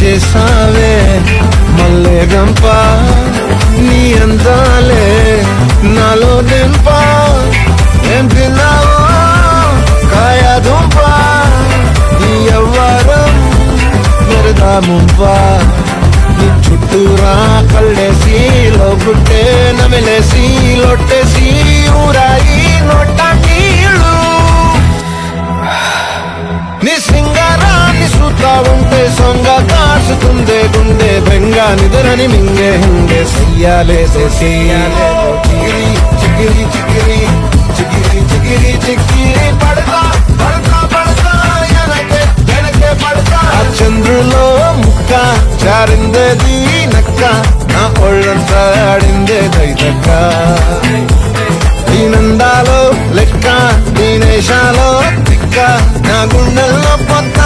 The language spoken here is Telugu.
చేసావే మల్లె గంప నీ అందాలే నాలో దింప ఏం తిన్నావో కాయ దుంప నీ ఎవ్వరం మెరదా ముంప నీ చుట్టూరా కళ్ళేసి లోగుట్టే నమిలేసి లొట్టేసి ఊరాయి నోట నీళ్ళు నీ సింగారాన్ని చూస్తా ఉంటే సొంగ కాసుకుందే గుండె బెంగ నిదురని మింగే హింగే చెయ్యాలేసే చిగిరి చిగిరి చిగిరి చిగిరి చిగిరి చిగిరి పడతా పడతా పడతా ఎనకే ఎనకే పడతా ఆ చంద్రులో ముక్క చారిందేది నక్క నా ఒళ్ళంతా ఆడిందే దైదక్క దీనందాలో లెక్క దీనేశాలో తిక్క నా గుండెల్లో పొత్త